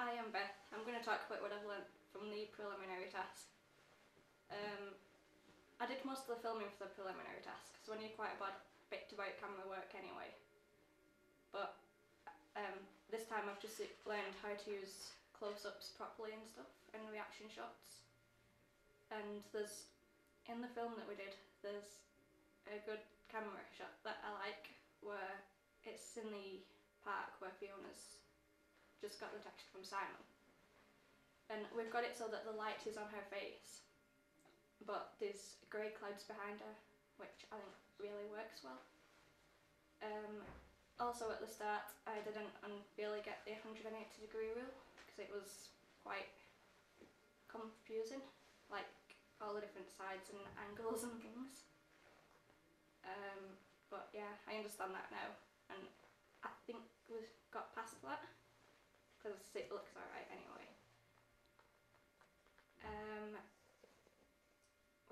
Hi, I'm Beth. I'm going to talk about what I've learnt from the preliminary task. I did most of the filming for the preliminary task, so I knew quite a bit about camera work anyway. But this time I've just learned how to use close-ups properly and stuff, and reaction shots. And in the film that we did, there's a good camera shot that I like, where it's in the park where Fiona's just got the text from Simon. And we've got it so that the light is on her face, but there's grey clouds behind her, which I think really works well. Also at the start I didn't really get the 180-degree rule, because it was quite confusing, like all the different sides and angles and things. But yeah, I understand that now, and I think we've got past that, because it looks alright anyway.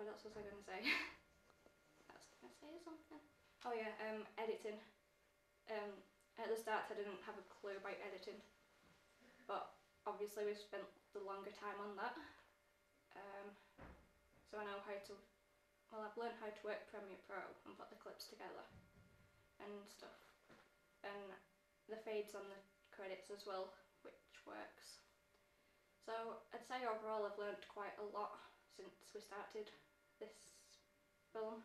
What else was I going to say? I was going to say something. Oh yeah, editing. At the start I didn't have a clue about editing, but obviously we've spent the longer time on that. So I know how to, well, I've learned how to work Premiere Pro and put the clips together and stuff. And the fades on the credits as well, which works. So I'd say overall I've learnt quite a lot since we started this film.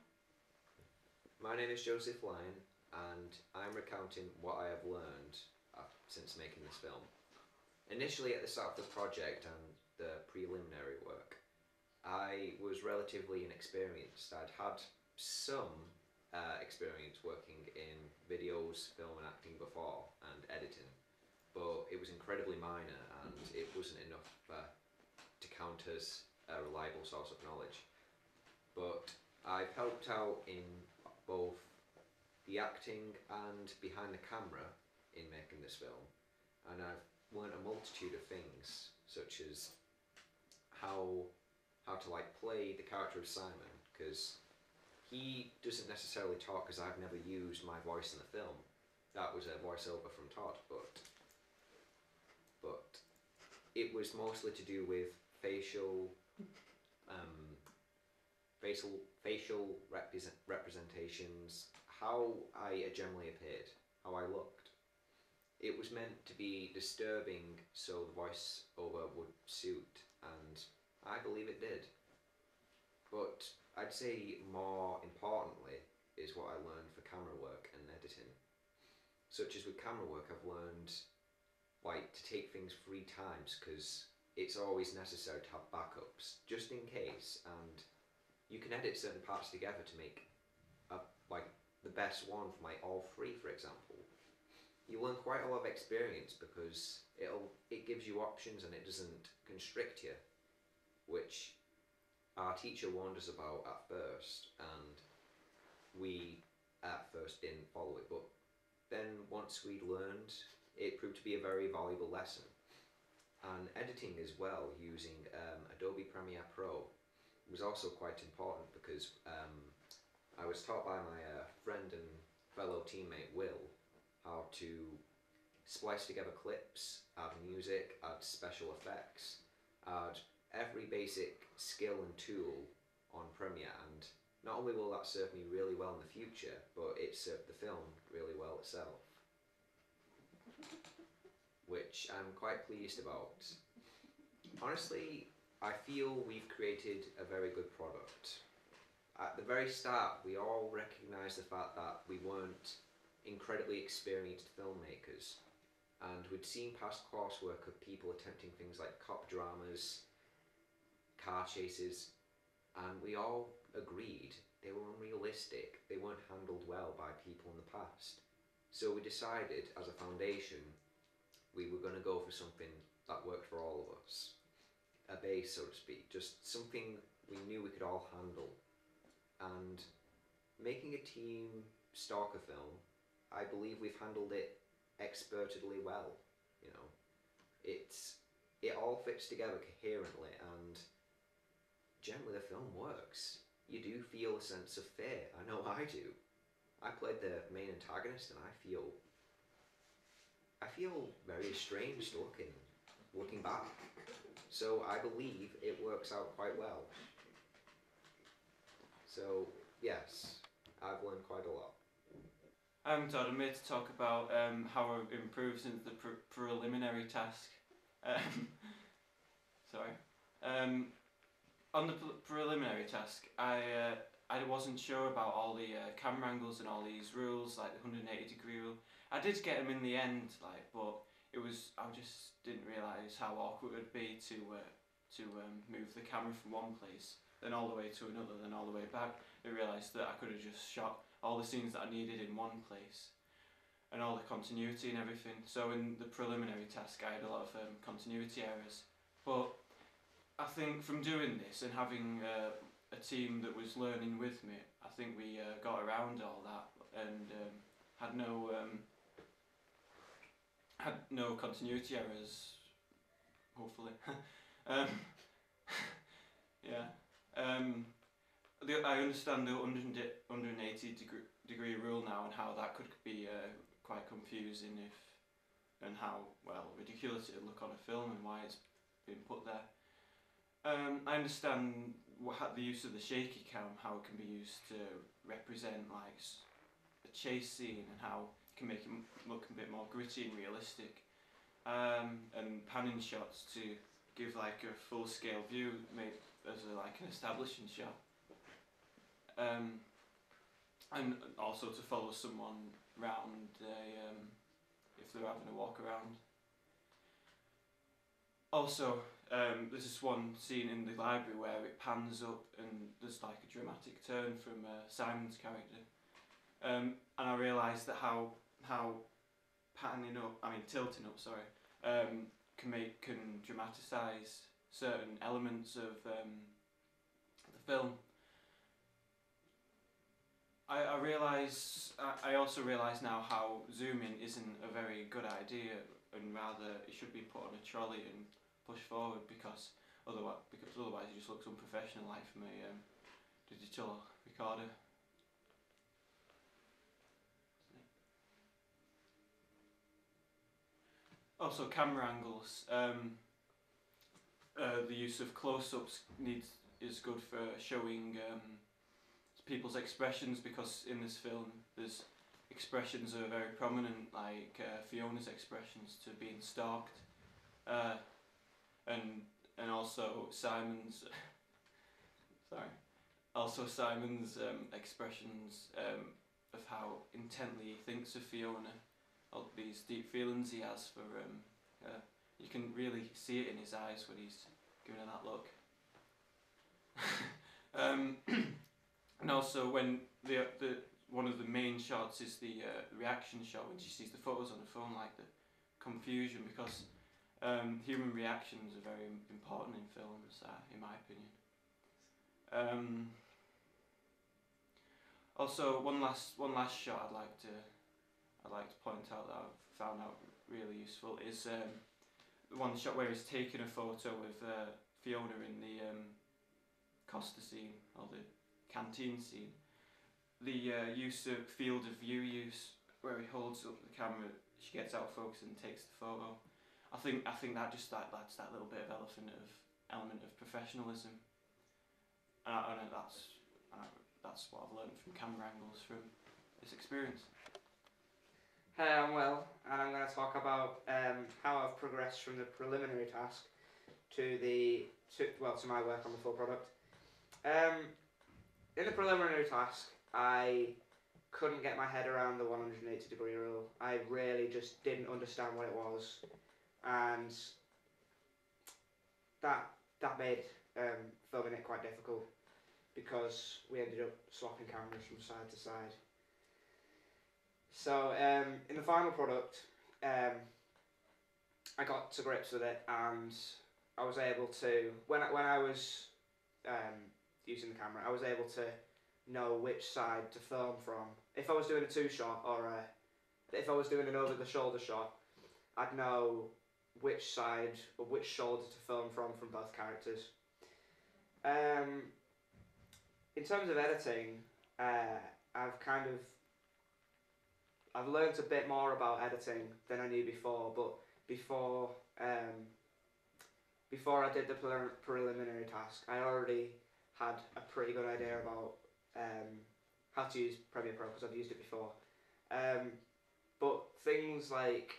My name is Joseph Lyon, and I'm recounting what I have learned since making this film. Initially at the start of the project and the preliminary work, I was relatively inexperienced. I'd had some experience working in videos, film and acting before, and editing, but it was incredibly minor and it wasn't enough to count as a reliable source of knowledge. But I've helped out in both the acting and behind the camera in making this film, and I've learned a multitude of things, such as how to play the character of Simon, because he doesn't necessarily talk, because I've never used my voice in the film. That was a voiceover from Todd, but it was mostly to do with facial representations, how I generally appeared, how I looked. It was meant to be disturbing so the voiceover would suit, and I believe it did. But I'd say more importantly is what I learned for camera work and editing. Such as with camera work, I've learned to take things 3 times, because it's always necessary to have backups just in case, and you can edit certain parts together to make the best one from all 3, for example. You learn quite a lot of experience because it gives you options and it doesn't constrict you, which our teacher warned us about at first, and we at first didn't follow it, but then once we'd learned, it proved to be a very valuable lesson. And editing as well, using Adobe Premiere Pro, was also quite important, because I was taught by my friend and fellow teammate Will how to splice together clips, add music, add special effects, add every basic skill and tool on Premiere, and not only will that serve me really well in the future, but it served the film really well itself, which I'm quite pleased about. Honestly, I feel we've created a very good product. At the very start, we all recognised the fact that we weren't incredibly experienced filmmakers, and we'd seen past coursework of people attempting things like cop dramas, car chases, and we all agreed they were unrealistic, they weren't handled well by people in the past. So we decided, as a foundation, we were going to go for something that worked for all of us. A base, so to speak, just something we knew we could all handle. And making a team stalker film, I believe we've handled it expertly well. You know, it all fits together coherently, and generally the film works. You do feel a sense of fear. I know I do. I played the main antagonist, and I feel very estranged looking. looking back. So I believe it works out quite well. So yes, I've learned quite a lot. I'm Todd. I'm here to talk about how I've improved since the preliminary task. On the preliminary task, I wasn't sure about all the camera angles and all these rules, like the 180-degree rule. I did get them in the end, but I just didn't realise how awkward it would be to move the camera from one place, then all the way to another, then all the way back. I realised that I could have just shot all the scenes that I needed in one place, and all the continuity and everything. So in the preliminary task, I had a lot of continuity errors, but I think from doing this and having a team that was learning with me, I think we got around all that and had no continuity errors, hopefully. Yeah. I understand the 180-degree rule now, and how that could be quite confusing and how ridiculous it would look on a film and why it's been put there. I understand the use of the shaky cam, how it can be used to represent like a chase scene and how it can make it look a bit more gritty and realistic, and panning shots to give like a full-scale view made as an establishing shot, and also to follow someone round if they're having a walk around. Also, there's this one scene in the library where it pans up and there's like a dramatic turn from Simon's character, and I realised that how tilting up, can dramatise certain elements of the film. I also realise now how zooming isn't a very good idea, and rather it should be put on a trolley and pushed forward, because otherwise it just looks unprofessional, like from a digital recorder. Also, camera angles. The use of close-ups is good for showing people's expressions, because in this film there's expressions that are very prominent, like Fiona's expressions to being stalked, and also Simon's Simon's expressions of how intently he thinks of Fiona, all these deep feelings he has for you can really see it in his eyes when he's giving her that look. And also when one of the main shots is the reaction shot, when she sees the photos on the phone, like the confusion, because human reactions are very important in films, in my opinion. Also, one last shot I'd like to point out that I've found out really useful is the one shot where he's taking a photo with Fiona in the Costa scene, or the canteen scene. The use of field of view use, where he holds up the camera, she gets out of focus and takes the photo. I think that just adds that little bit of element of professionalism, and that's what I've learned from camera angles from this experience. Hey, I'm Will, and I'm going to talk about how I've progressed from the preliminary task to my work on the full product. In the preliminary task, I couldn't get my head around the 180-degree rule. I really just didn't understand what it was, and that made filming it quite difficult, because we ended up swapping cameras from side to side. So in the final product, I got to grips with it, and I was able to, when I was using the camera, I was able to know which side to film from. If I was doing a two-shot, or if I was doing an over-the-shoulder shot, I'd know which side or which shoulder to film from both characters. In terms of editing, I've learned a bit more about editing than I knew before, but before before I did the preliminary task, I already had a pretty good idea about how to use Premiere Pro because I've used it before. But things like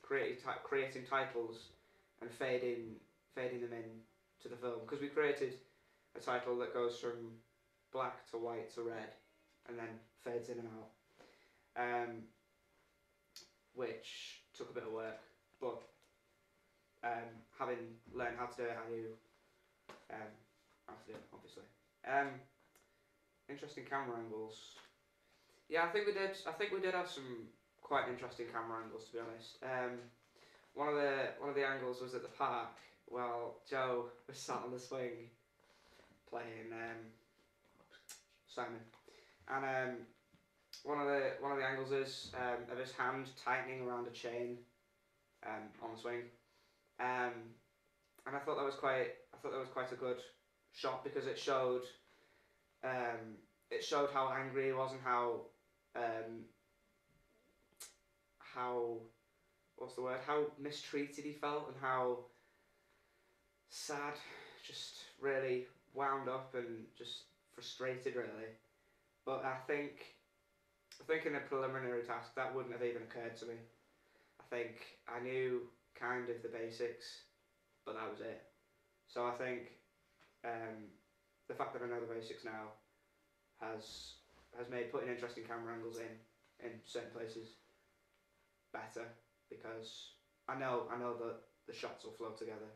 creating titles and fading them in to the film, because we created a title that goes from black to white to red and then fades in and out, which took a bit of work, but having learned how to do it, I knew how to do it, obviously. Interesting camera angles. Yeah, I think we did have some quite interesting camera angles, to be honest. One of the angles was at the park while Joe was sat on the swing playing Simon, and one of the angles is of his hand tightening around a chain on the swing, and I thought that was quite a good shot because it showed how angry he was and how how mistreated he felt and how sad, just really wound up and just frustrated really. But I think in the preliminary task that wouldn't have even occurred to me. I think I knew kind of the basics, but that was it. So I think the fact that I know the basics now has made putting interesting camera angles in certain places better, because I know that the shots will flow together.